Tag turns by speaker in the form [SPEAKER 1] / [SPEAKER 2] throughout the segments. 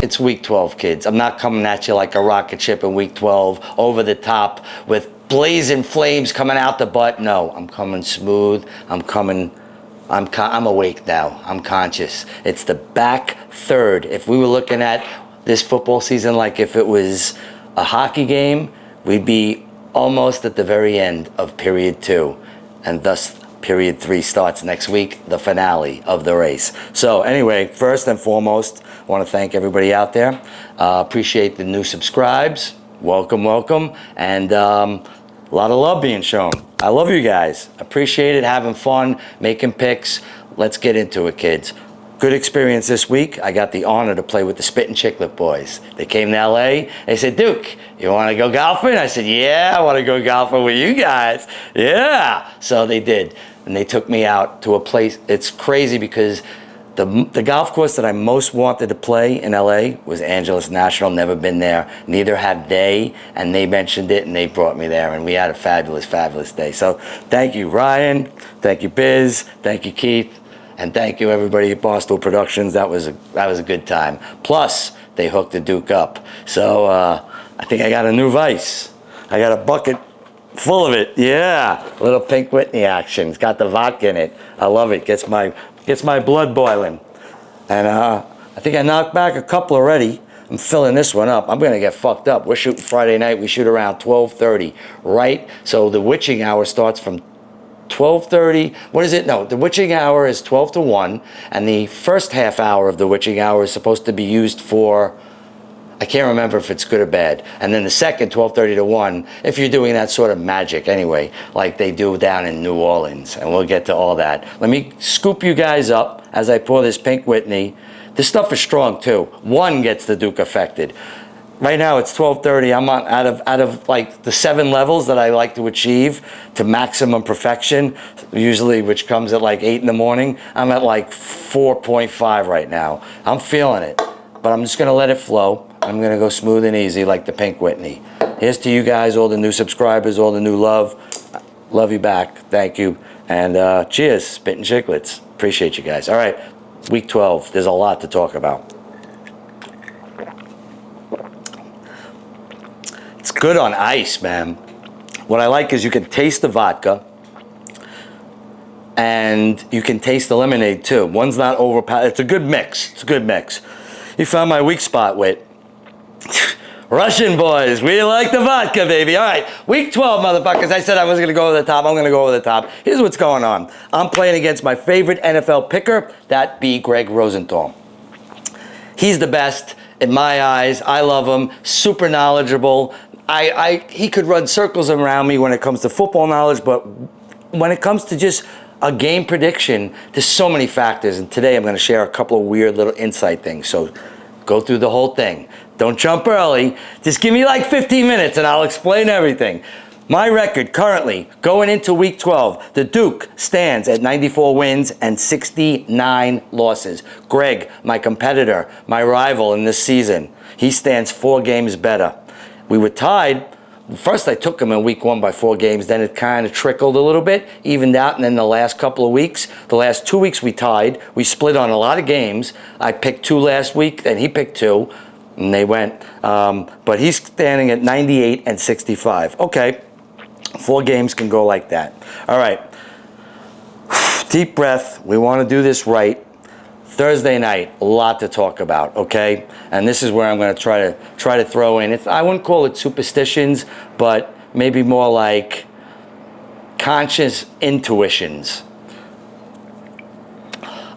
[SPEAKER 1] It's week 12, kids. I'm not coming at you like a rocket ship in week 12, over the top with blazing flames coming out the butt. No, I'm coming smooth. I'm awake now. I'm conscious. It's the back third. If we were looking at this football season like if it was a hockey game, we'd be almost at the very end of period 2, and thus period 3 starts next week, the finale of the race. So anyway, first and foremost, I want to thank everybody out there. Appreciate the new subscribes. Welcome, welcome. And a lot of love being shown. I love you guys. Appreciate it, having fun, making picks. Let's get into it, kids. Good experience this week. I got the honor to play with the Spittin' Chiclet boys. They came to LA. They said, Duke, you want to go golfing? I said, yeah, I want to go golfing with you guys. Yeah. So they did. And they took me out to a place. It's crazy because the golf course that I most wanted to play in LA was Angeles National. Never been there. Neither have they. And they mentioned it and they brought me there. And we had a fabulous, fabulous day. So thank you, Ryan. Thank you, Biz. Thank you, Keith. And thank you, everybody at Barstool Productions. That was a good time. Plus, they hooked the Duke up. So I think I got a new vice. I got a bucket full of it. Yeah, a little Pink Whitney action. It's got the vodka in it. I love it. Gets my blood boiling. And I think I knocked back a couple already. I'm filling this one up. I'm gonna get fucked up. We're shooting Friday night. We shoot around 12:30, right? So the witching hour starts from 12:30. What is it? No, the witching hour is 12 to 1, and the first half hour of the witching hour is supposed to be used for, I can't remember if it's good or bad. And then the second, 12:30 to 1, if you're doing that sort of magic anyway, like they do down in New Orleans, and we'll get to all that. Let me scoop you guys up as I pour this Pink Whitney. This stuff is strong too. One gets the Duke affected. Right now it's 12:30. I'm on out of like the 7 levels that I like to achieve to maximum perfection, usually which comes at like 8 in the morning. I'm at like 4.5 right now. I'm feeling it, but I'm just gonna let it flow. I'm gonna go smooth and easy like the Pink Whitney. Here's to you guys, all the new subscribers, all the new love. Love you back. Thank you. And cheers, Spittin' Chiclets. Appreciate you guys. All right, week 12. There's a lot to talk about. It's good on ice, man. What I like is you can taste the vodka and you can taste the lemonade too. One's not overpowering. It's a good mix. It's a good mix. You found my weak spot, Whit. Russian boys, we like the vodka, baby. All right, week 12, motherfuckers. I said I was going to go over the top. I'm going to go over the top. Here's what's going on. I'm playing against my favorite NFL picker, that be Greg Rosenthal. He's the best in my eyes. I love him. Super knowledgeable. He could run circles around me when it comes to football knowledge, but when it comes to just a game prediction, there's so many factors. And today I'm going to share a couple of weird little insight things. So go through the whole thing. Don't jump early. Just give me like 15 minutes and I'll explain everything. My record currently going into week 12, the Duke stands at 94 wins and 69 losses. Greg, my competitor, my rival in this season, he stands 4 games better. We were tied. First, I took him in week 1 by 4 games. Then it kind of trickled a little bit, evened out. And then the last couple of weeks, the last 2 weeks we tied. We split on a lot of games. I picked 2 last week, and he picked 2, and they went. But he's standing at 98 and 65. Okay, 4 games can go like that. All right, deep breath. We want to do this right. Thursday night, a lot to talk about, okay? And this is where I'm going to try to throw in. I wouldn't call it superstitions, but maybe more like conscious intuitions.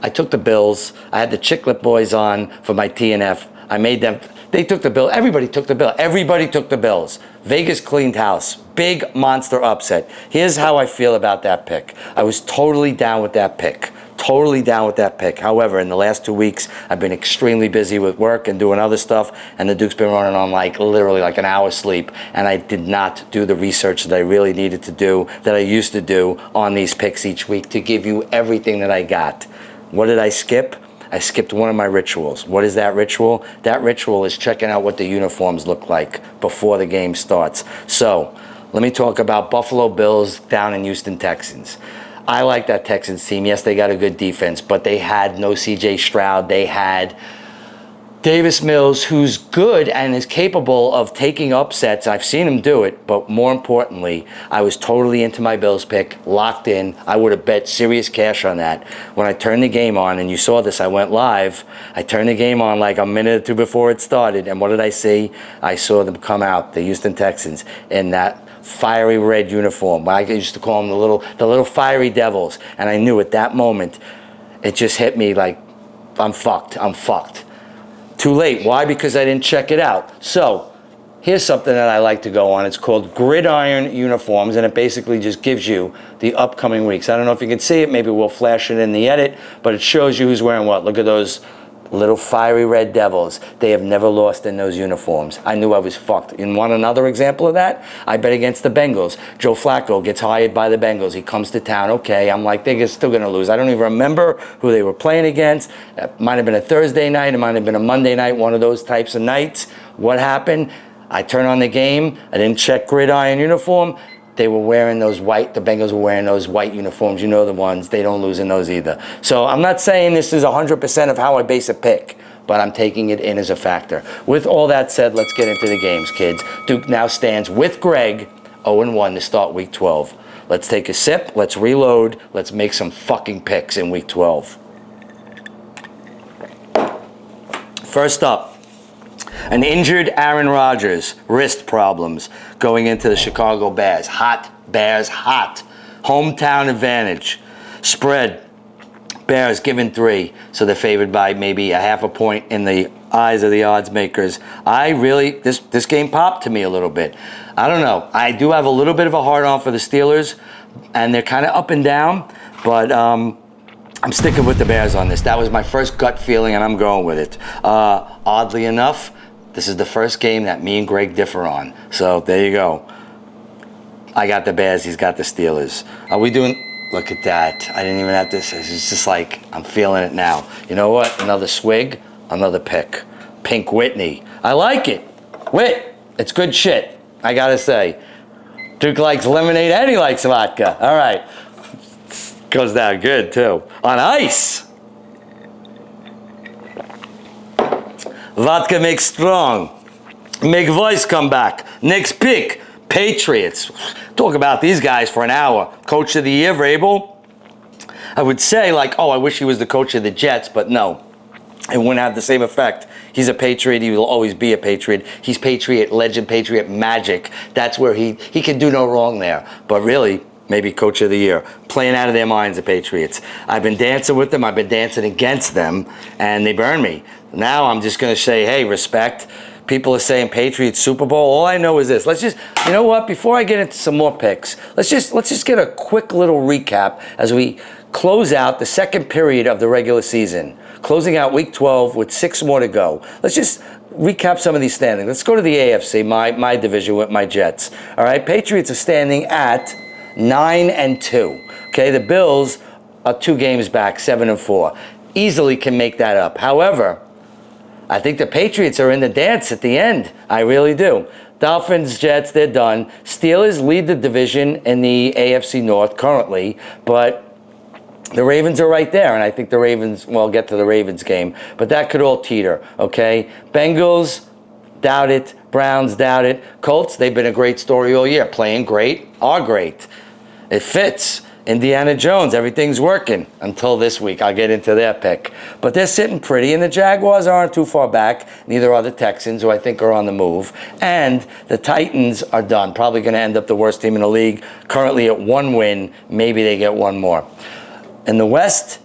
[SPEAKER 1] I took the Bills. I had the Chiclet boys on for my TNF. I made them. They took the bill. Everybody took the bill. Everybody took the Bills. Vegas cleaned house. Big monster upset. Here's how I feel about that pick. I was totally down with that pick. Totally down with that pick. However, in the last 2 weeks, I've been extremely busy with work and doing other stuff, and the Duke's been running on like literally like an hour's sleep, and I did not do the research that I really needed to do, that I used to do on these picks each week to give you everything that I got. What did I skip? I skipped one of my rituals. What is that ritual? That ritual is checking out what the uniforms look like before the game starts. So, let me talk about Buffalo Bills down in Houston Texans. I like that Texans team. Yes, they got a good defense, but they had no C.J. Stroud. They had Davis Mills, who's good and is capable of taking upsets. I've seen him do it, but more importantly, I was totally into my Bills pick, locked in. I would have bet serious cash on that. When I turned the game on, and you saw this, I went live. I turned the game on like a minute or two before it started, and what did I see? I saw them come out, the Houston Texans, in that fiery red uniform. I used to call them the little fiery devils, and I knew at that moment, it just hit me like, I'm fucked. Too late. Why? Because I didn't check it out. So here's something that I like to go on. It's called Gridiron Uniforms, and it basically just gives you the upcoming weeks. I don't know if you can see it. Maybe we'll flash it in the edit, but it shows you who's wearing what. Look at those little fiery red devils. They have never lost in those uniforms. I knew I was fucked. You want another example of that? I bet against the Bengals. Joe Flacco gets hired by the Bengals. He comes to town. Okay, I'm like, they're still going to lose. I don't even remember who they were playing against. It might have been a Thursday night. It might have been a Monday night, one of those types of nights. What happened? I turn on the game. I didn't check Gridiron Uniform. They were wearing those white, the Bengals were wearing those white uniforms. You know the ones. They don't lose in those either. So I'm not saying this is 100% of how I base a pick, but I'm taking it in as a factor. With all that said, let's get into the games, kids. Duke now stands with Greg 0-1 to start Week 12. Let's take a sip. Let's reload. Let's make some fucking picks in Week 12. First up, an injured Aaron Rodgers, wrist problems, going into the Chicago Bears. Hot, Bears, hot. Hometown advantage. Spread, Bears given 3, so they're favored by maybe a half a point in the eyes of the odds makers. This game popped to me a little bit. I don't know. I do have a little bit of a hard-on for the Steelers, and they're kind of up and down, but I'm sticking with the Bears on this. That was my first gut feeling, and I'm going with it. Oddly enough, this is the first game that me and Greg differ on. So there you go. I got the Bears. He's got the Steelers. Are we doing... Look at that. I didn't even have to say. It's just like, I'm feeling it now. You know what? Another swig, another pick. Pink Whitney. I like it. Wit. It's good shit. I got to say. Duke likes lemonade and he likes vodka. All right. Goes down good, too. On ice. Vodka makes strong. Make voice come back. Next pick, Patriots. Talk about these guys for an hour. Coach of the year, Vrabel. I would say, like, oh, I wish he was the coach of the Jets, but no. It wouldn't have the same effect. He's a Patriot. He will always be a Patriot. He's Patriot legend, Patriot magic. That's where he can do no wrong there. But really, maybe coach of the year. Playing out of their minds, the Patriots. I've been dancing with them. I've been dancing against them, and they burn me. Now I'm just going to say, hey, respect. People are saying Patriots Super Bowl. All I know is this. Let's just, you know what? Before I get into some more picks, let's just get a quick little recap as we close out the second period of the regular season. Closing out Week 12 with 6 more to go. Let's just recap some of these standings. Let's go to the AFC, my division with my Jets. All right, Patriots are standing at 9-2. Okay, the Bills are 2 games back, 7-4. Easily can make that up. However, I think the Patriots are in the dance at the end. I really do. Dolphins, Jets, they're done. Steelers lead the division in the AFC North currently, but the Ravens are right there, and I think the Ravens, well, I'll get to the Ravens game, but that could all teeter, okay? Bengals, doubt it. Browns, doubt it. Colts, they've been a great story all year. Playing great, are great. It fits. Indiana Jones, everything's working until this week. I'll get into their pick. But they're sitting pretty, and the Jaguars aren't too far back. Neither are the Texans, who I think are on the move. And the Titans are done. Probably going to end up the worst team in the league. Currently at 1 win. Maybe they get 1 more. In the West,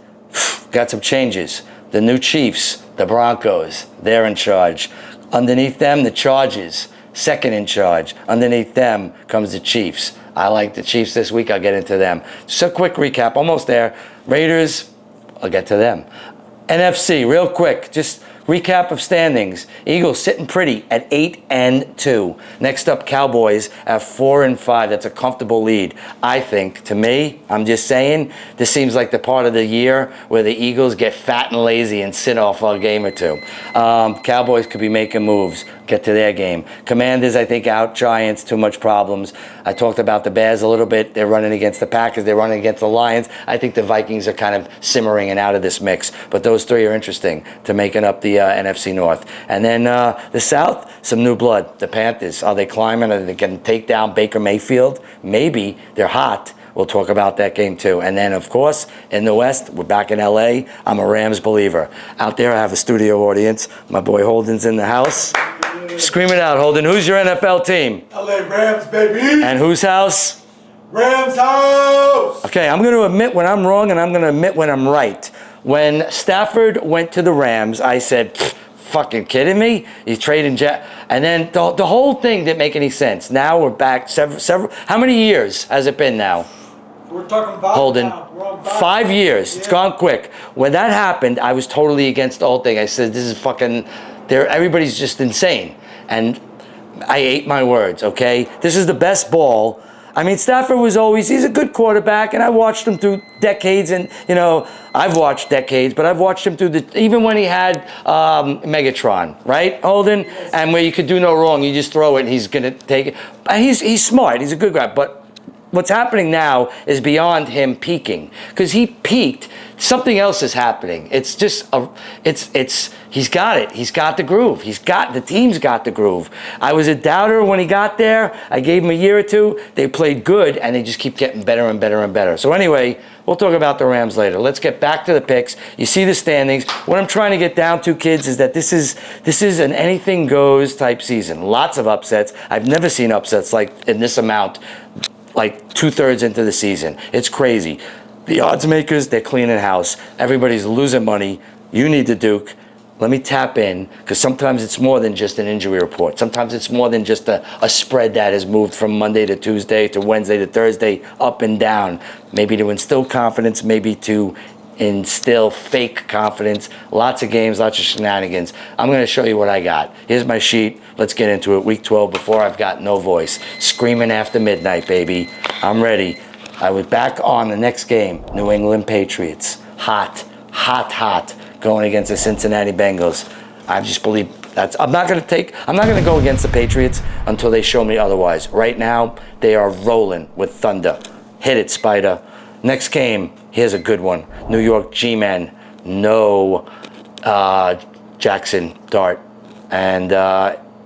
[SPEAKER 1] got some changes. The new Chiefs, the Broncos, they're in charge. Underneath them, the Chargers, second in charge. Underneath them comes the Chiefs. I like the Chiefs this week. I'll get into them. Just a quick recap. Almost there. Raiders, I'll get to them. NFC, real quick. Just Recap of standings. Eagles sitting pretty at 8-2. Next up, Cowboys at 4-5. That's a comfortable lead. I think, to me, I'm just saying, this seems like the part of the year where the Eagles get fat and lazy and sit off a game or two. Cowboys could be making moves. Get to their game. Commanders, I think, out Giants, too much problems. I talked about the Bears a little bit. They're running against the Packers. They're running against the Lions. I think the Vikings are kind of simmering and out of this mix. But those three are interesting to making up the NFC North. And then the South, some new blood. The Panthers, are they climbing? Are they going to take down Baker Mayfield? Maybe. They're hot. We'll talk about that game too. And then, of course, in the West, we're back in LA. I'm a Rams believer. Out there, I have a studio audience. My boy Holden's in the house. Scream it out, Holden. Who's your NFL team?
[SPEAKER 2] LA Rams, baby.
[SPEAKER 1] And whose house?
[SPEAKER 2] Rams house.
[SPEAKER 1] Okay, I'm going to admit when I'm wrong, and I'm going to admit when I'm right. When Stafford went to the Rams, I said, fucking kidding me? He's trading and then the whole thing didn't make any sense. Now we're back several. How many years has it been now?
[SPEAKER 2] We're talking about
[SPEAKER 1] Holden. 5 years. Yeah. It's gone quick. When that happened, I was totally against the whole thing. I said, this is fucking, everybody's just insane. And I ate my words, okay? This is the best ball. I mean, Stafford was he's a good quarterback, and I watched him through decades, and, I've watched decades, but I've watched him through even when he had Megatron, right, Holden? Yes. And where you could do no wrong, you just throw it, and he's going to take it. And he's smart. He's a good guy, but what's happening now is beyond him peaking, because he peaked. Something else is happening. It's just he's got it. He's got the groove. The team's got the groove. I was a doubter when he got there. I gave him a year or two. They played good, and they just keep getting better and better and better. So anyway, we'll talk about the Rams later. Let's get back to the picks. You see the standings. What I'm trying to get down to, kids, is that this is an anything goes type season. Lots of upsets. I've never seen upsets like in this amount, like 2/3 into the season. It's crazy. The odds makers, they're cleaning house. Everybody's losing money. You need the Duke. Let me tap in, because sometimes it's more than just an injury report. Sometimes it's more than just a spread that has moved from Monday to Tuesday to Wednesday to Thursday, up and down. Maybe to instill confidence, maybe to instill fake confidence. Lots of games, lots of shenanigans. I'm going to show you what I got. Here's my sheet. Let's get into it. Week 12 before I've got no voice. Screaming after midnight, baby. I'm ready. I was back on the next game. New England Patriots. Hot, going against the Cincinnati Bengals. I just believe I'm not going to go against the Patriots until they show me otherwise. Right now, they are rolling with thunder. Hit it, Spider. Next game, here's a good one. New York G-Men, no Jackson Dart. And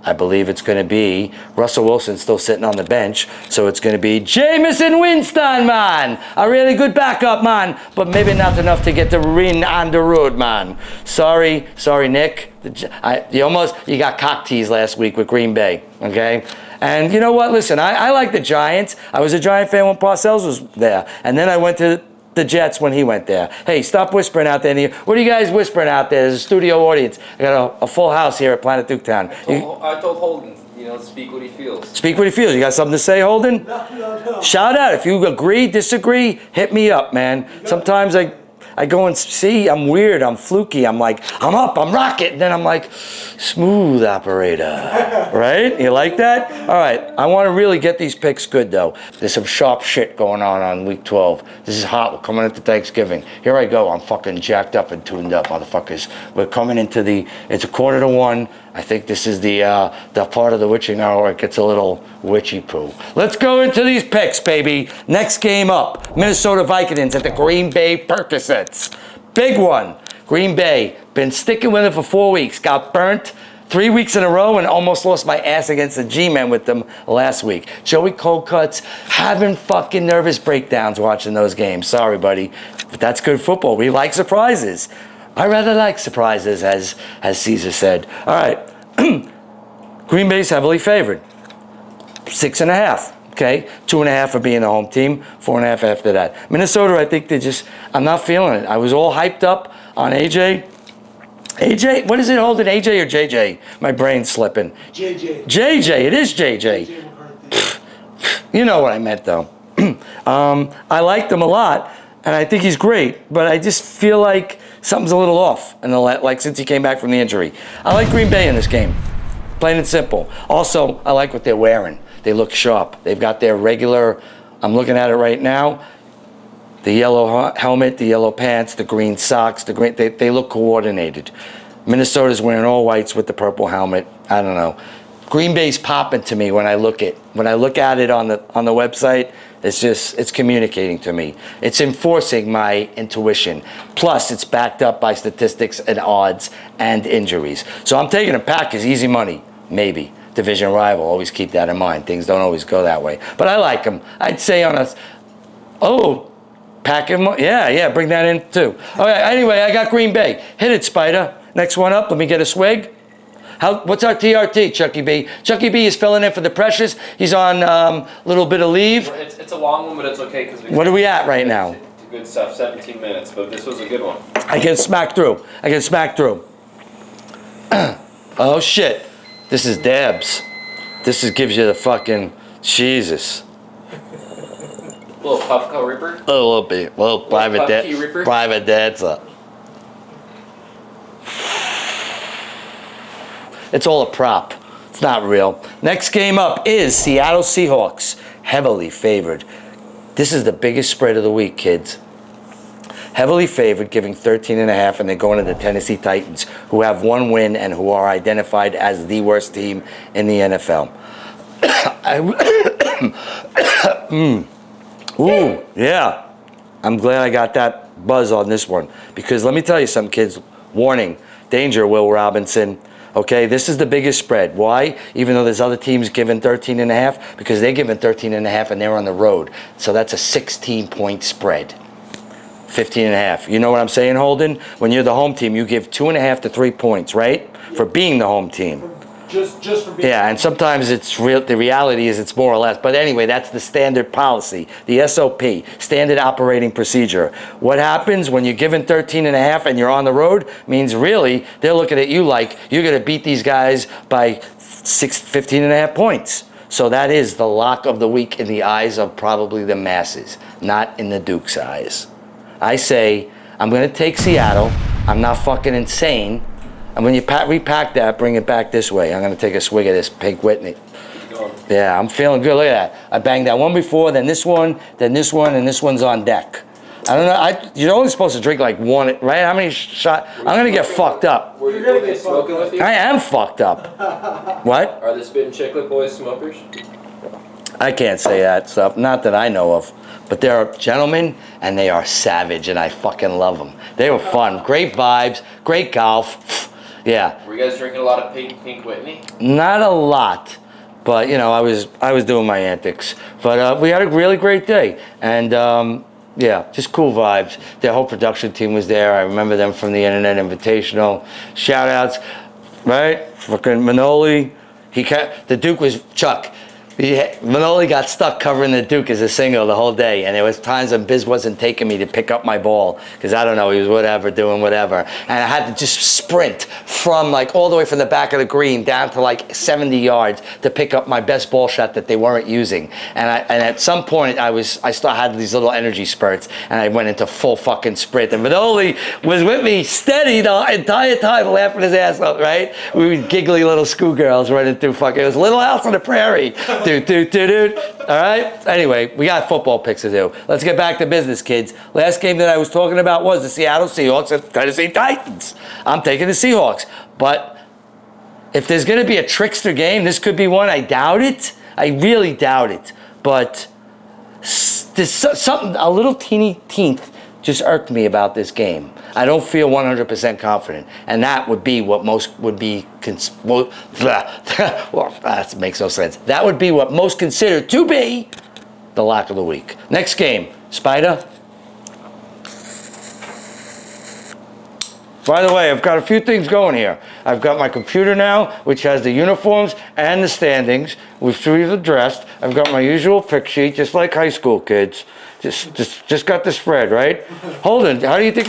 [SPEAKER 1] I believe it's going to be Russell Wilson still sitting on the bench. So it's going to be Jameson Winston, man. A really good backup, man. But maybe not enough to get the ring on the road, man. Sorry, Nick. You got cock teased last week with Green Bay, okay? And you know what? Listen, I like the Giants. I was a Giant fan when Parcells was there. And then I went to the Jets when he went there. Hey, stop whispering out there. What are you guys whispering out there? There's a studio audience. I got a full house here at Planet Duketown.
[SPEAKER 3] I told Holden, speak what he feels.
[SPEAKER 1] Speak what he feels. You got something to say, Holden?
[SPEAKER 2] No.
[SPEAKER 1] Shout out. If you agree, disagree, hit me up, man. Sometimes I go and see, I'm weird, I'm fluky, I'm like, I'm up, I'm rocket, and then I'm like, smooth operator, right? You like that? All right, I want to really get these picks good, though. There's some sharp shit going on week 12. This is hot, we're coming into Thanksgiving. Here I go, I'm fucking jacked up and tuned up, motherfuckers. We're coming into it's 1:45. I think this is the part of the witching hour where it gets a little witchy poo. Let's go into these picks, baby. Next game up, Minnesota Vikings at the Green Bay Percocets. Big one. Green Bay, been sticking with it for 4 weeks. Got burnt 3 weeks in a row and almost lost my ass against the G-Men with them last week. Joey Coldcuts having fucking nervous breakdowns watching those games. Sorry, buddy. But that's good football. We like surprises. I rather like surprises, as Caesar said. All right. Green Bay's heavily favored. 6.5. Okay. 2.5 for being the home team. 4.5 after that. Minnesota, I think I'm not feeling it. I was all hyped up on AJ. AJ, what is it holding? AJ or JJ? My brain's slipping. JJ, it is JJ. You know what I meant, though. I liked him a lot, and I think he's great, but I just feel like something's a little off. And like since he came back from the injury, I like Green Bay in this game, plain and simple. Also, I like what they're wearing. They look sharp. They've got their regular. I'm looking at it right now. The yellow helmet, the yellow pants, the green socks, the green. They look coordinated. Minnesota's wearing all whites with the purple helmet. I don't know. Green Bay's popping to me when I look at it on the website. It's communicating to me. It's enforcing my intuition. Plus, it's backed up by statistics and odds and injuries. So I'm taking a Packers, easy money, maybe. Division rival, always keep that in mind. Things don't always go that way. But I like them. I'd say on a, Packers, yeah, bring that in too. All right, anyway, I got Green Bay. Hit it, Spider. Next one up, let me get a swig. What's our TRT, Chucky B? Chucky B is filling in for the Precious. He's on a little bit of leave.
[SPEAKER 3] It's a long one, but it's okay.
[SPEAKER 1] What are we at right now?
[SPEAKER 3] Good stuff, 17 minutes, but this was a good one.
[SPEAKER 1] I can smack through. Oh, shit. This is dabs. Gives you the fucking Jesus.
[SPEAKER 3] A little Puffco Ripper.
[SPEAKER 1] A little bit. Well, private dancer. It's all a prop. It's not real. Next game up is Seattle Seahawks, heavily favored. This is the biggest spread of the week, kids. Heavily favored, giving 13.5, and they're going to the Tennessee Titans, who have one win and who are identified as the worst team in the NFL. Ooh, yeah. I'm glad I got that buzz on this one. Because let me tell you something, kids. Warning. Danger, Will Robinson. Okay, this is the biggest spread. Why? Even though there's other teams giving 13.5, because they're giving 13.5 and they're on the road. So that's a 16-point spread. 15.5. You know what I'm saying, Holden? When you're the home team, you give 2.5 to 3 points, right? Yeah. For being the home team.
[SPEAKER 2] Just for being.
[SPEAKER 1] Yeah, and sometimes it's real. The reality is it's more or less. But anyway, that's the standard policy, the SOP, standard operating procedure. What happens when you're given 13.5 and you're on the road means really they're looking at you like you're going to beat these guys by 15.5 points. So that is the lock of the week in the eyes of probably the masses, not in the Duke's eyes. I say I'm going to take Seattle. I'm not fucking insane. And when you repack that, bring it back this way. I'm going to take a swig of this Pink Whitney. Yeah, I'm feeling good. Look at that. I banged that one before, then this one, and this one's on deck. I don't know. You're only supposed to drink like one, right? How many shots? I'm going to get fucked up.
[SPEAKER 3] Were they smoking with you?
[SPEAKER 1] I am fucked up. What?
[SPEAKER 3] Are the Spittin' Chiclet Boys smokers?
[SPEAKER 1] I can't say that stuff. Not that I know of. But they're gentlemen, and they are savage, and I fucking love them. They were fun. Great vibes. Great golf. Yeah.
[SPEAKER 3] Were you guys drinking a lot of Pink Whitney?
[SPEAKER 1] Not a lot, but you know, I was doing my antics. But we had a really great day, and yeah, just cool vibes. Their whole production team was there. I remember them from the Internet Invitational. Shout outs, right? Fucking Manoli. The Duke was Chuck. Manoli got stuck covering the Duke as a single the whole day, and there was times when Biz wasn't taking me to pick up my ball because I don't know, he was doing whatever, and I had to just sprint from like all the way from the back of the green down to like 70 yards to pick up my best ball shot that they weren't using, and at some point I still had these little energy spurts, and I went into full fucking sprint, and Manoli was with me steady the entire time, laughing his ass off, right? We were giggly little schoolgirls running through fucking, it was Little House on the Prairie. Dude. All right? Anyway, we got football picks to do. Let's get back to business, kids. Last game that I was talking about was the Seattle Seahawks and Tennessee Titans. I'm taking the Seahawks. But if there's going to be a trickster game, this could be one. I doubt it. I really doubt it. But there's something, a little teeny teeth just irked me about this game. I don't feel 100% confident. And that would be what most would be, well, that makes no sense. That would be what most consider to be the lock of the week. Next game, Spider. By the way, I've got a few things going here. I've got my computer now, which has the uniforms and the standings, which we've addressed. I've got my usual pick sheet, just like high school kids. Just got the spread, right? Holden, how do you think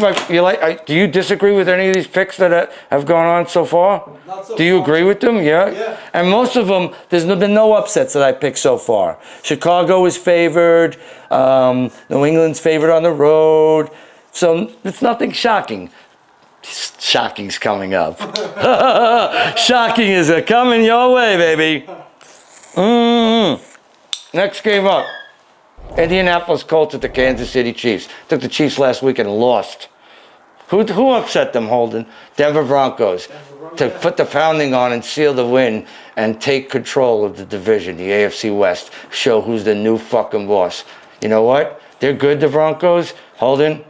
[SPEAKER 1] do you disagree with any of these picks that have gone on so far?
[SPEAKER 2] Not so
[SPEAKER 1] do you
[SPEAKER 2] far.
[SPEAKER 1] agree with them? Yeah?
[SPEAKER 2] Yeah.
[SPEAKER 1] And most of them, there's been no upsets that I picked so far. Chicago is favored. New England's favored on the road. So it's nothing shocking. Shocking's coming up. Shocking is coming your way, baby. Next game up. Indianapolis Colts at the Kansas City Chiefs. Took the Chiefs last week and lost. Who upset them, Holden? Denver Broncos. To put the pounding on and seal the win and take control of the division, the AFC West. Show who's the new fucking boss. You know what? They're good, the Broncos. Holden,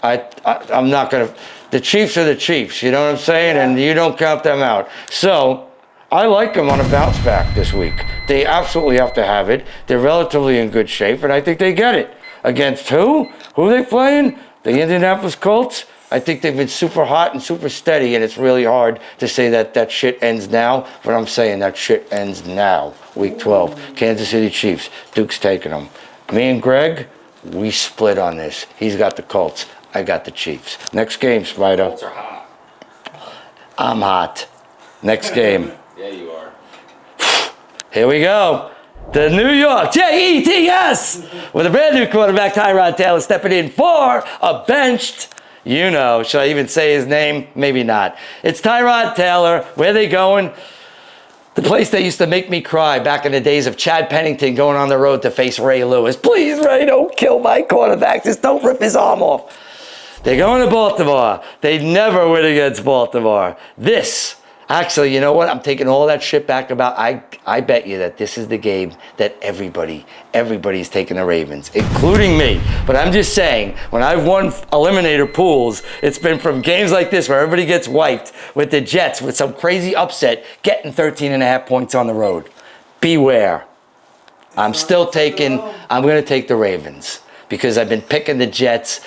[SPEAKER 1] I'm not going to... The Chiefs are the Chiefs, you know what I'm saying? And you don't count them out. So, I like them on a bounce back this week. They absolutely have to have it. They're relatively in good shape, and I think they get it. Against who? Who are they playing? The Indianapolis Colts? I think they've been super hot and super steady, and it's really hard to say that shit ends now, but I'm saying that shit ends now. Week 12. Kansas City Chiefs. Duke's taking them. Me and Greg, we split on this. He's got the Colts. I got the Chiefs. Next game, Spider.
[SPEAKER 3] Colts are hot.
[SPEAKER 1] I'm hot. Next game.
[SPEAKER 3] Yeah, you are.
[SPEAKER 1] Here we go. The New York Jets with a brand new quarterback, Tyrod Taylor, stepping in for a benched, should I even say his name? Maybe not. It's Tyrod Taylor. Where they going? The place that used to make me cry back in the days of Chad Pennington going on the road to face Ray Lewis. Please, Ray, don't kill my quarterback. Just don't rip his arm off. They're going to Baltimore. They never win against Baltimore. Actually, you know what? I'm taking all that shit back about. I bet you that this is the game that everybody's taking the Ravens, including me. But I'm just saying, when I've won eliminator pools, it's been from games like this where everybody gets wiped with the Jets with some crazy upset, getting 13.5 points on the road. Beware. I'm going to take the Ravens because I've been picking the Jets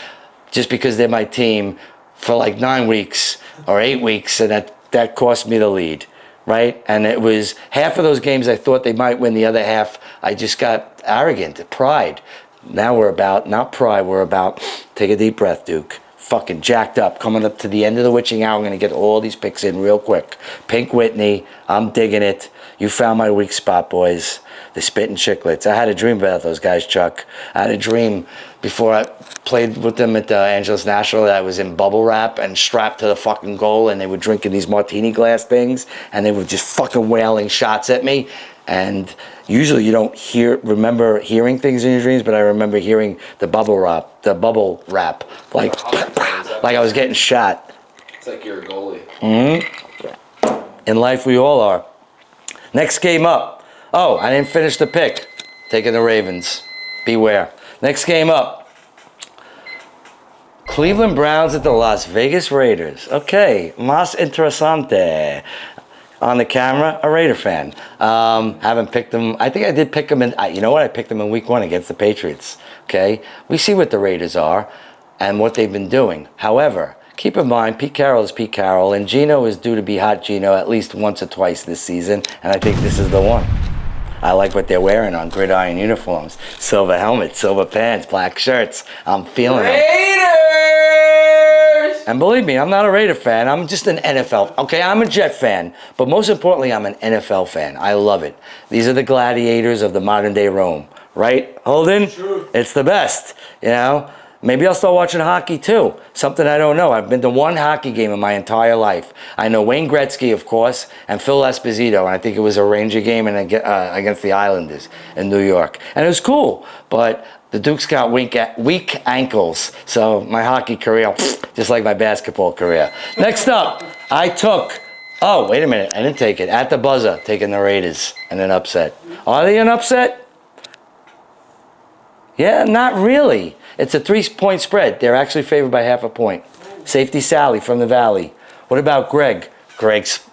[SPEAKER 1] just because they're my team for like 9 weeks or 8 weeks, and that cost me the lead, right? And it was half of those games I thought they might win, the other half I just got arrogant, pride. Now we're about, not pride, we're about, take a deep breath, Duke. Fucking jacked up, coming up to the end of the witching hour. I'm going to get all these picks in real quick. Pink Whitney, I'm digging it. You found my weak spot, boys. The Spittin' Chicklets. I had a dream about those guys, Chuck. I had a dream before I played with them at the Angeles National that I was in bubble wrap and strapped to the fucking goal, and they were drinking these martini glass things, and they were just fucking wailing shots at me. And usually you don't remember hearing things in your dreams, but I remember hearing the bubble wrap, like I was getting shot.
[SPEAKER 3] It's like you're a goalie.
[SPEAKER 1] In life, we all are. Next game up. Oh, I didn't finish the pick. Taking the Ravens. Beware. Next game up. Cleveland Browns at the Las Vegas Raiders. Okay, más interesante. On the camera, a Raider fan. Haven't picked them. I think I did pick them in. You know what? I picked them in week 1 against the Patriots. Okay? We see what the Raiders are and what they've been doing. However, keep in mind, Pete Carroll is Pete Carroll, and Geno is due to be hot Geno at least once or twice this season, and I think this is the one. I like what they're wearing on gridiron uniforms. Silver helmets, silver pants, black shirts. I'm feeling it.
[SPEAKER 3] Raiders!
[SPEAKER 1] And believe me, I'm not a Raider fan. I'm just an NFL. Okay, I'm a Jet fan. But most importantly, I'm an truth fan. I love it. These are the gladiators of the modern day Rome. Right, Holden?
[SPEAKER 2] Truth.
[SPEAKER 1] It's the best, Maybe I'll start watching hockey too. Something I don't know. I've been to one hockey game in my entire life. I know Wayne Gretzky, of course, and Phil Esposito. And I think it was a Ranger game against the Islanders in New York. And it was cool. But the Dukes got weak ankles. So my hockey career, just like my basketball career. Next up, oh, wait a minute. I didn't take it. At the buzzer, taking the Raiders and an upset. Are they an upset? Yeah, not really. It's a 3-point spread. They're actually favored by 0.5 point. Safety Sally from the Valley. What about Greg?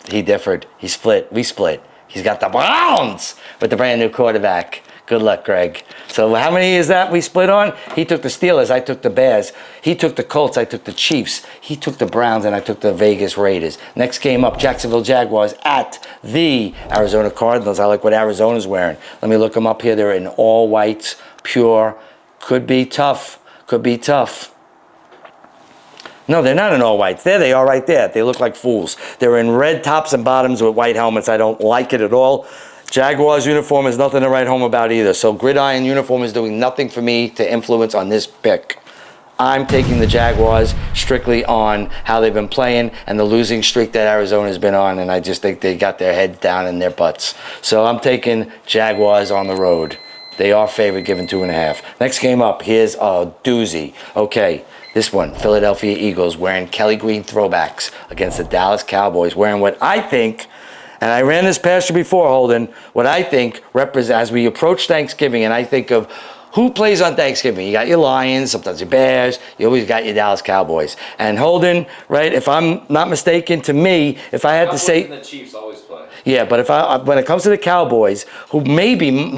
[SPEAKER 1] He differed. He split. We split. He's got the Browns with the brand new quarterback. Good luck, Greg. So how many is that we split on? He took the Steelers. I took the Bears. He took the Colts. I took the Chiefs. He took the Browns, and I took the Vegas Raiders. Next game up, Jacksonville Jaguars at the Arizona Cardinals. I like what Arizona's wearing. Let me look them up here. They're in all whites, pure. Could be tough. No, they're not in all whites. There they are right there. They look like fools. They're in red tops and bottoms with white helmets. I don't like it at all. Jaguars uniform is nothing to write home about either. So gridiron uniform is doing nothing for me to influence on this pick. I'm taking the Jaguars strictly on how they've been playing and the losing streak that Arizona's been on, and I just think they got their heads down in their butts. So I'm taking Jaguars on the road. They are favored, given 2.5. Next game up, here's a doozy. Okay, this one, Philadelphia Eagles wearing Kelly Green throwbacks against the Dallas Cowboys, wearing what I think, and I ran this past you before, Holden, what I think represents, as we approach Thanksgiving, and I think of who plays on Thanksgiving? You got your Lions, sometimes your Bears, you always got your Dallas Cowboys. And Holden, right, if I'm not mistaken, to me, if I had to say...
[SPEAKER 3] and the Chiefs always play.
[SPEAKER 1] Yeah, but when it comes to the Cowboys, who maybe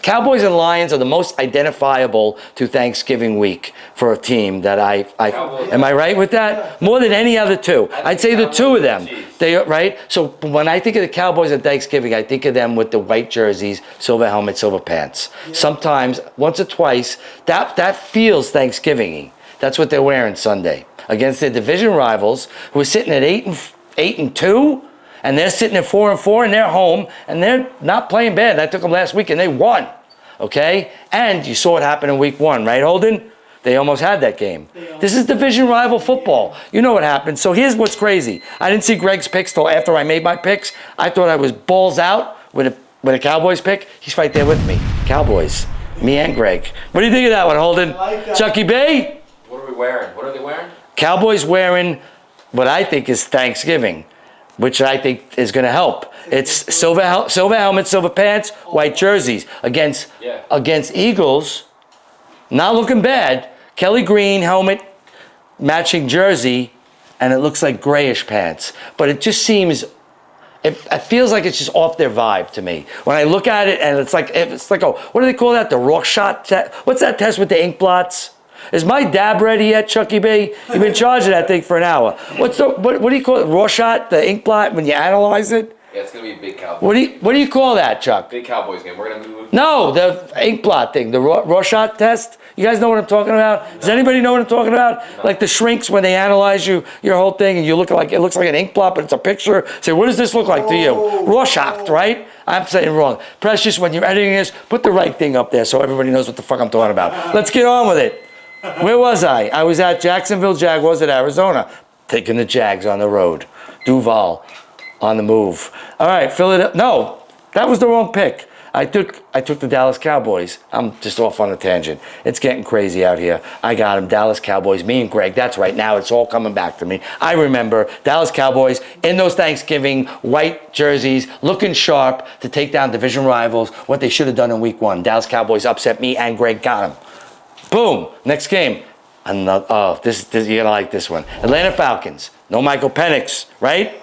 [SPEAKER 1] Cowboys and Lions are the most identifiable to Thanksgiving week for a team that am I right with that? More than any other two. I'd say the two of them. They right? So when I think of the Cowboys at Thanksgiving, I think of them with the white jerseys, silver helmet, silver pants. Yeah. Sometimes, once or twice, that feels Thanksgiving-y. That's what they're wearing Sunday. Against their division rivals, who are sitting at 8-2, and they're sitting at 4-4, and they're home, and they're not playing bad. I took them last week, and they won. Okay? And you saw it happen in week 1, right, Holden? They almost had that game. This is division rival football. You know what happened. So here's what's crazy. I didn't see Greg's picks till after I made my picks. I thought I was balls out with a Cowboys pick. He's right there with me. Cowboys. Me and Greg. What do you think of that one, Holden? Chucky B?
[SPEAKER 3] What are we wearing? What are they wearing?
[SPEAKER 1] Cowboys wearing what I think is Thanksgiving, which I think is going to help. It's silver helmet, silver pants, white jerseys against Eagles. Not looking bad. Kelly Green helmet, matching jersey, and it looks like grayish pants. But it just seems, it feels like it's just off their vibe to me. When I look at it, and it's like what do they call that? The Rorschach test? What's that test with the ink blots? Is my dab ready yet, Chucky B? You've been charging that thing for an hour. What do you call it? Rorschach, the ink blot, when you analyze it?
[SPEAKER 3] Yeah, it's gonna be a big Cowboys.
[SPEAKER 1] What do you call that, Chuck?
[SPEAKER 3] Big Cowboys game. We're gonna move.
[SPEAKER 1] No, the ink blot thing, the Rorschach test. You guys know what I'm talking about? No. Does anybody know what I'm talking about? No. Like the shrinks when they analyze your whole thing, and you look like it looks like an ink blot, but it's a picture. Say, what does this look like to you? Rorschach, right? I'm saying wrong. Precious, when you're editing this, put the right thing up there so everybody knows what the fuck I'm talking about. Let's get on with it. Where was I? I was at Jacksonville Jaguars at Arizona, taking the Jags on the road. Duval on the move. All right, Philadelphia. No, that was the wrong pick. I took the Dallas Cowboys. I'm just off on a tangent. It's getting crazy out here. I got them, Dallas Cowboys, me and Greg. That's right. Now it's all coming back to me. I remember Dallas Cowboys in those Thanksgiving white jerseys, looking sharp to take down division rivals, what they should have done in week 1. Dallas Cowboys upset me and Greg, got them. Boom. Next game. This you're going to like this one. Atlanta Falcons. No Michael Penix, right?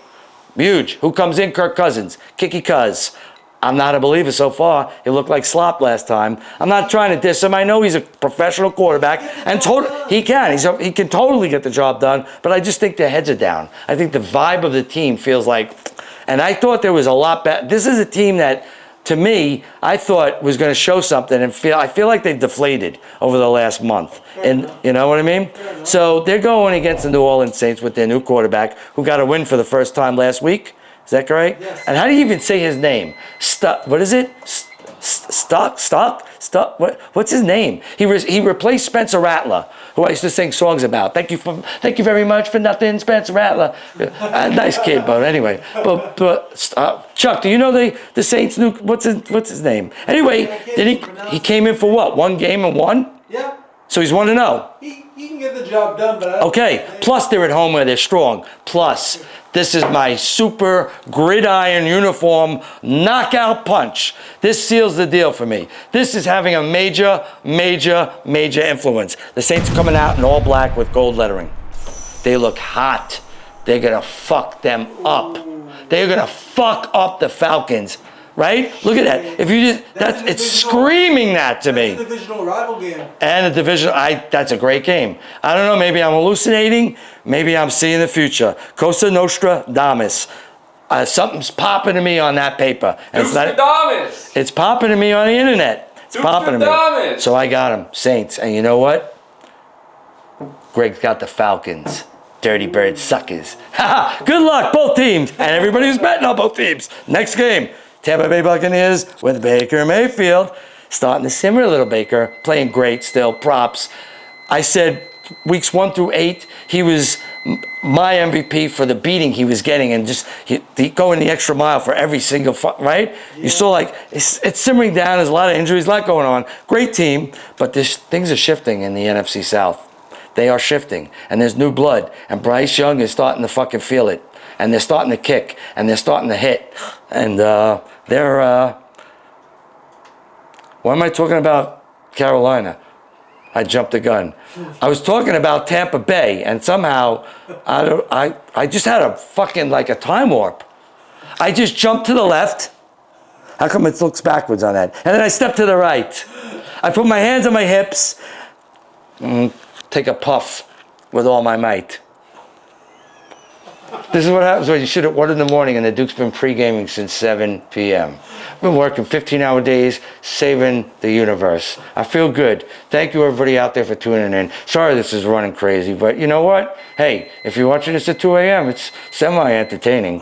[SPEAKER 1] Huge. Who comes in? Kirk Cousins. Kicky Cuz. I'm not a believer so far. He looked like slop last time. I'm not trying to diss him. I know he's a professional quarterback, and he can. He can totally get the job done, but I just think their heads are down. I think the vibe of the team feels like, and I thought there was a lot better. This is a team that, to me, I thought was going to show something, and I feel like they've deflated over the last month. And you know what I mean? So they're going against the New Orleans Saints with their new quarterback, who got a win for the first time last week. Is that correct?
[SPEAKER 2] Yes.
[SPEAKER 1] And how do you even say his name? What is it? Stock? What's his name? He replaced Spencer Rattler, who I used to sing songs about. Thank you very much for nothing, Spencer Rattler. Nice kid, but anyway. But Chuck, do you know the Saints' new? What's his name? Anyway, he came in for what? 1 game and won?
[SPEAKER 2] Yeah.
[SPEAKER 1] So he's 1-0.
[SPEAKER 2] He can get the job done, but
[SPEAKER 1] okay. Plus they're at home where they're strong. Plus. This is my super gridiron uniform knockout punch. This seals the deal for me. This is having a major, major, major influence. The Saints are coming out in all black with gold lettering. They look hot. They're going to fuck them up. They're going to fuck up the Falcons. Right? Look at that. If you just it's screaming that to me.
[SPEAKER 2] That's a divisional rival game.
[SPEAKER 1] And a division, that's a great game. I don't know, maybe I'm hallucinating, maybe I'm seeing the future. Cosa Nostra Damus. Something's popping to me on that paper. And it's popping to me on the internet. It's popping to me. So I got them, Saints. And you know what? Greg's got the Falcons. Dirty bird suckers. Good luck, both teams. And everybody who's betting on both teams. Next game. Tampa Bay Buccaneers with Baker Mayfield. Starting to simmer a little, Baker. Playing great still. Props. I said weeks 1 through 8, he was my MVP for the beating he was getting, and just going the extra mile for every single right. Yeah. You saw like it's simmering down. There's a lot of injuries, a lot going on. Great team, but things are shifting in the NFC South. They are shifting, and there's new blood, and Bryce Young is starting to fucking feel it, and they're starting to kick, and they're starting to hit, and they're. Why am I talking about Carolina? I jumped the gun. I was talking about Tampa Bay, and somehow I just had a fucking like a time warp. I just jumped to the left. How come it looks backwards on that? And then I stepped to the right. I put my hands on my hips. Take a puff with all my might. This is what happens when you shoot at 1 in the morning and the Duke's been pre-gaming since 7 p.m. Been working 15-hour days, saving the universe. I feel good. Thank you everybody out there for tuning in. Sorry this is running crazy, but you know what? Hey, if you're watching this at 2 a.m., it's semi-entertaining.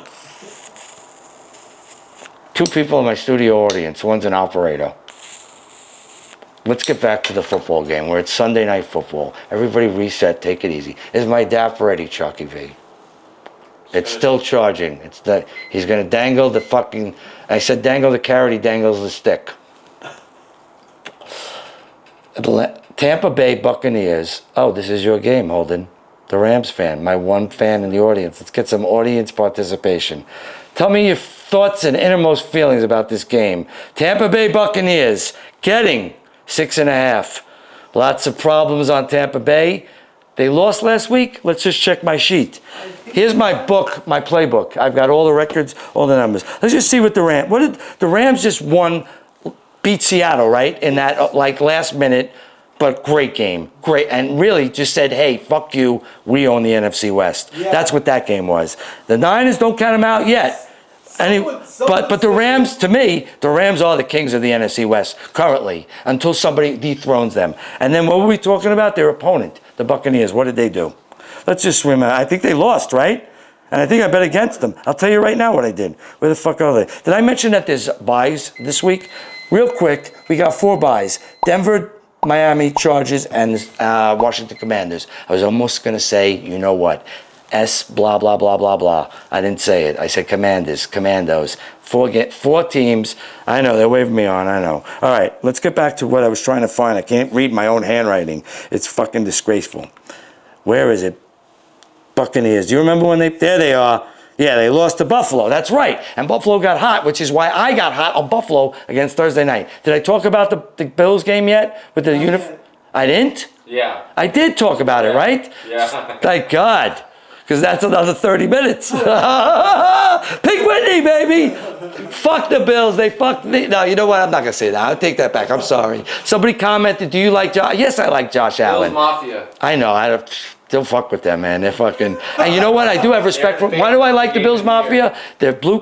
[SPEAKER 1] 2 people in my studio audience, one's an operator. Let's get back to the football game where it's Sunday night football. Everybody reset, take it easy. Is my DAP ready, Chucky V? It's still charging. He's going to dangle the fucking... I said dangle the carrot, he dangles the stick. Tampa Bay Buccaneers. Oh, this is your game, Holden. The Rams fan, my one fan in the audience. Let's get some audience participation. Tell me your thoughts and innermost feelings about this game. Tampa Bay Buccaneers getting 6.5. Lots of problems on Tampa Bay. They lost last week. Let's just check my sheet. Here's my book, my playbook. I've got all the records, all the numbers. Let's just see what the Rams just beat Seattle, right? In that like last minute, but great game. Great. And really just said, hey, fuck you. We own the NFC West. Yeah. That's what that game was. The Niners, don't count them out yet. But the Rams, to me, the Rams are the kings of the NFC West currently until somebody dethrones them. And then what were we talking about? Their opponent, the Buccaneers. What did they do? Let's just remember. I think they lost, right? And I think I bet against them. I'll tell you right now what I did. Where the fuck are they? Did I mention that there's buys this week? Real quick, we got 4 buys. Denver, Miami, Chargers, and Washington Commanders. I was almost going to say, you know what? Blah, blah, blah, blah, blah. I didn't say it. I said Commandos. 4 teams. I know, they're waving me on, I know. All right, let's get back to what I was trying to find. I can't read my own handwriting. It's fucking disgraceful. Where is it? Buccaneers. Do you remember when there they are. Yeah, they lost to Buffalo. That's right. And Buffalo got hot, which is why I got hot on Buffalo against Thursday night. Did I talk about the Bills game yet? With the uniform? I didn't?
[SPEAKER 3] Yeah.
[SPEAKER 1] I did talk about it, right?
[SPEAKER 3] Yeah.
[SPEAKER 1] Thank God. Because that's another 30 minutes. Pink Whitney, baby. Fuck the Bills. They fucked me. No, you know what? I'm not going to say that. I'll take that back. I'm sorry. Somebody commented, do you like Josh? Yes, I like Josh Allen.
[SPEAKER 3] Bills Mafia.
[SPEAKER 1] I know. Don't fuck with them, man. They're fucking... And you know what? I do have respect for... Why do I like the Bills Mafia? They're blue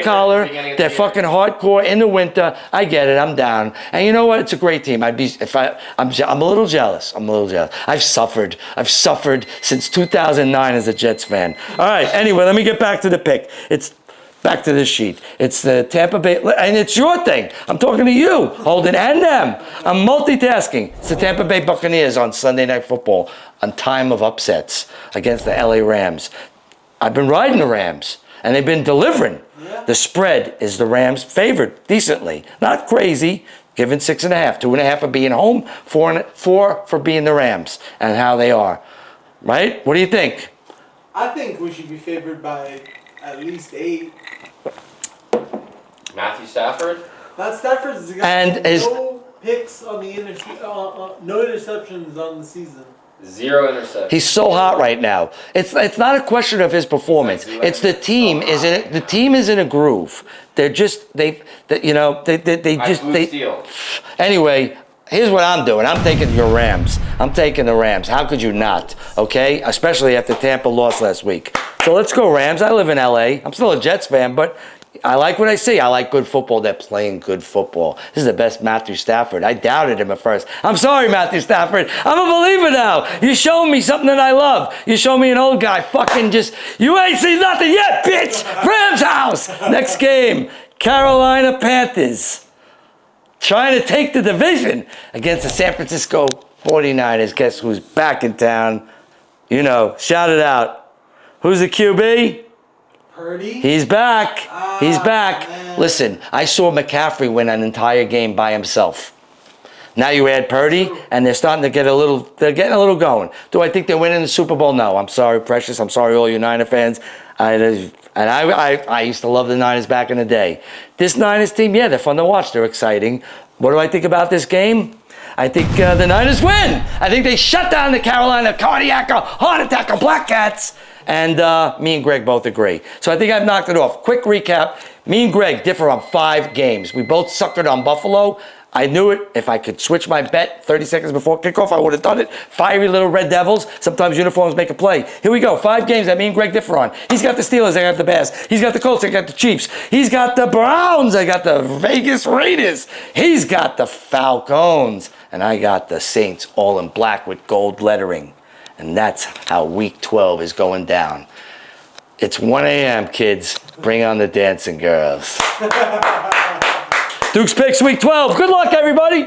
[SPEAKER 1] collar. They're fucking hardcore in the winter. I get it. I'm down. And you know what? It's a great team. I'm a little jealous. I've suffered since 2009 as a Jets fan. All right. Anyway, let me get back to the pick. It's back to this sheet. It's the Tampa Bay, and it's your thing. I'm talking to you, Holden, and them. I'm multitasking. It's the Tampa Bay Buccaneers on Sunday Night Football on time of upsets against the LA Rams. I've been riding the Rams, and they've been delivering. Yeah. The spread is the Rams favored decently. Not crazy, given 6.5. 2.5 for being home, 4 for being the Rams, and how they are. Right? What do you think?
[SPEAKER 2] I think we should be favored by at least 8.
[SPEAKER 3] Matthew Stafford?
[SPEAKER 2] Matt Stafford's got no picks on the no interceptions on the season.
[SPEAKER 3] 0 interceptions.
[SPEAKER 1] He's so hot right now. It's not a question of his performance. It's the team is in a groove. They're just Anyway, here's what I'm doing. I'm taking your Rams. I'm taking the Rams. How could you not? Okay? Especially after Tampa lost last week. So let's go Rams. I live in LA. I'm still a Jets fan, but I like what I see. I like good football. They're playing good football. This is the best Matthew Stafford. I doubted him at first. I'm sorry, Matthew Stafford. I'm a believer now. You showed me something that I love. You showed me an old guy fucking you ain't seen nothing yet, bitch. Rams house. Next game, Carolina Panthers. Trying to take the division against the San Francisco 49ers. Guess who's back in town? You know, shout it out. Who's the QB?
[SPEAKER 2] Purdy?
[SPEAKER 1] He's back. He's back.
[SPEAKER 2] Man.
[SPEAKER 1] Listen, I saw McCaffrey win an entire game by himself. Now you add Purdy, and they're starting to get they're getting a little going. Do I think they're winning the Super Bowl? No. I'm sorry, Precious. I'm sorry, all you Niner fans. I used to love the Niners back in the day. This Niners team, yeah, they're fun to watch. They're exciting. What do I think about this game? I think the Niners win. I think they shut down the Carolina cardiac heart attack Black Cats. And me and Greg both agree. So I think I've knocked it off. Quick recap. Me and Greg differ on 5 games. We both suckered on Buffalo. I knew it. If I could switch my bet 30 seconds before kickoff, I would have done it. Fiery little Red Devils. Sometimes uniforms make a play. Here we go. 5 games that me and Greg differ on. He's got the Steelers. I got the Bears. He's got the Colts. I got the Chiefs. He's got the Browns. I got the Vegas Raiders. He's got the Falcons. And I got the Saints all in black with gold lettering. And that's how Week 12 is going down. It's 1 a.m., kids. Bring on the dancing girls. Duke's Picks Week 12. Good luck, everybody.